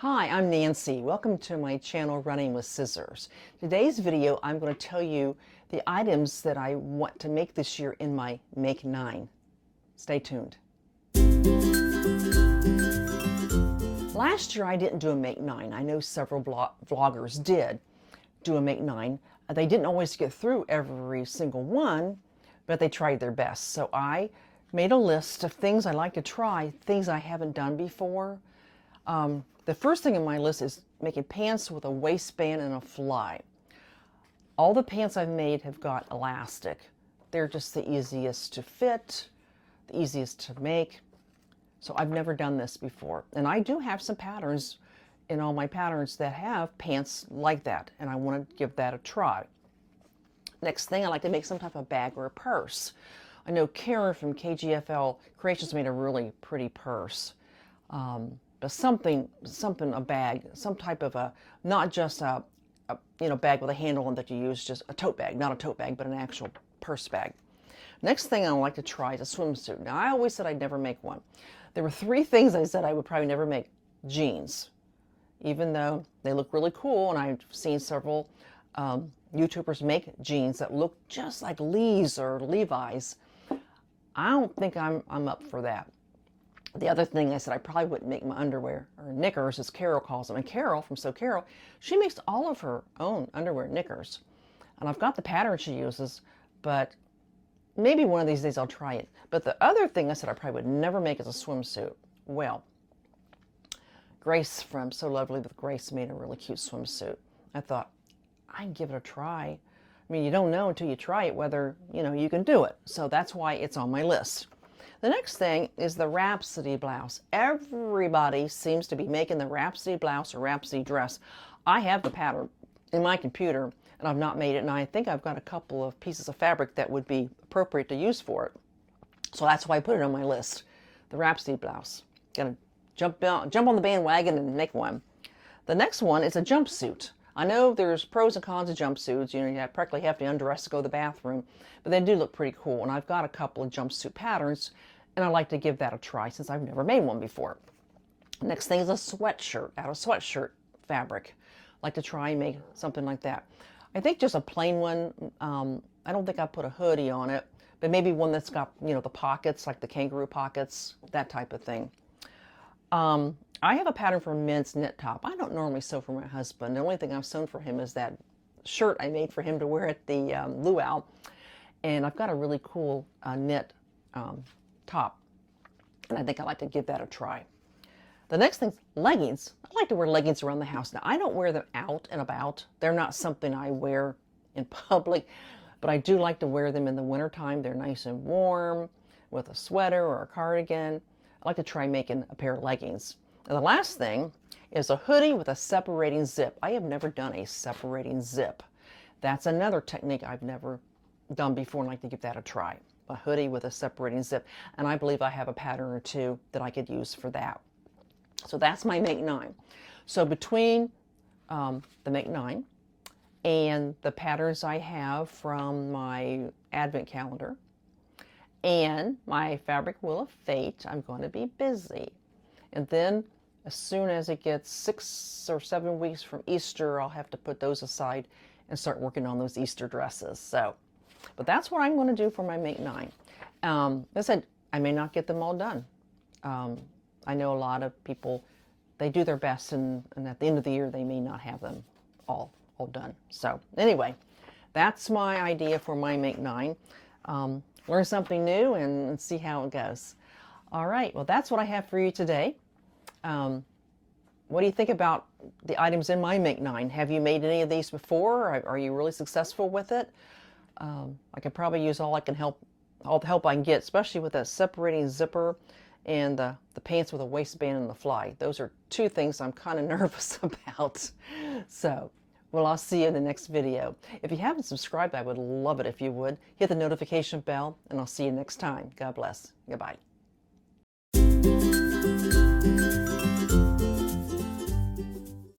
Hi, I'm Nancy. Welcome to my channel, Running with Scissors. Today's video, I'm going to tell you the items that I want to make this year in my Make 9. Stay tuned. Last year, I didn't do a Make 9. I know several vloggers did do a Make 9. They didn't always get through every single one, but they tried their best. So I made a list of things I like to try, things I haven't done before. The first thing on my list is making pants with a waistband and a fly. All the pants I've made have got elastic. They're just the easiest to fit, the easiest to make. So I've never done this before. And I do have some patterns in all my patterns that have pants like that, and I want to give that a try. Next thing, I like to make some type of bag or a purse. I know Karen from KGFL Creations made a really pretty purse. But something, a bag, some type of a, not just a bag with a handle on that you use, just a tote bag, not a tote bag, but an actual purse bag. Next thing I would like to try is a swimsuit. Now, I always said I'd never make one. There were three things I said I would probably never make. Jeans, even though they look really cool, and I've seen several YouTubers make jeans that look just like Lee's or Levi's. I don't think I'm up for that. The other thing I said I probably wouldn't make my underwear, or knickers as Carol calls them. And Carol from So Carol, she makes all of her own underwear knickers. And I've got the pattern she uses, but maybe one of these days I'll try it. But the other thing I said I probably would never make is a swimsuit. Well, Grace from So Lovely with Grace made a really cute swimsuit. I thought, I can give it a try. I mean, you don't know until you try it whether, you can do it. So that's why it's on my list. The next thing is the Rhapsody blouse. Everybody seems to be making the Rhapsody blouse or Rhapsody dress. I have the pattern in my computer, and I've not made it, and I think I've got a couple of pieces of fabric that would be appropriate to use for it. So that's why I put it on my list, the Rhapsody blouse. Gonna jump on the bandwagon and make one. The next one is a jumpsuit. I know there's pros and cons of jumpsuits. You practically have to undress to go to the bathroom, but they do look pretty cool. And I've got a couple of jumpsuit patterns, and I like to give that a try since I've never made one before. Next thing is a sweatshirt, out of sweatshirt fabric. I like to try and make something like that. I think just a plain one. I don't think I put a hoodie on it, but maybe one that's got, the pockets, like the kangaroo pockets, that type of thing. I have a pattern for a men's knit top. I don't normally sew for my husband. The only thing I've sewn for him is that shirt I made for him to wear at the luau. And I've got a really cool knit top. And I think I'd like to give that a try. The next thing is leggings. I like to wear leggings around the house. Now, I don't wear them out and about. They're not something I wear in public, but I do like to wear them in the wintertime. They're nice and warm with a sweater or a cardigan. I like to try making a pair of leggings. And the last thing is a hoodie with a separating zip. I have never done a separating zip. That's another technique I've never done before, and I'd like to give that a try. A hoodie with a separating zip. And I believe I have a pattern or two that I could use for that. So that's my Make 9. So between the Make 9 and the patterns I have from my Advent calendar and my Fabric Wheel of Fate, I'm going to be busy. And then as soon as it gets 6 or 7 weeks from Easter, I'll have to put those aside and start working on those Easter dresses. But that's what I'm going to do for my Make 9. As I said, I may not get them all done. I know a lot of people, they do their best, and at the end of the year, they may not have them all done. So anyway, that's my idea for my Make 9. Learn something new and see how it goes. All right, well, that's what I have for you today. What do you think about the items in my Make 9? Have you made any of these before? Are you really successful with it? I could probably use all the help I can get, especially with that separating zipper and the pants with a waistband and the fly. Those are two things I'm kind of nervous about. So, well, I'll see you in the next video. If you haven't subscribed, I would love it if you would. Hit the notification bell, and I'll see you next time. God bless. Goodbye.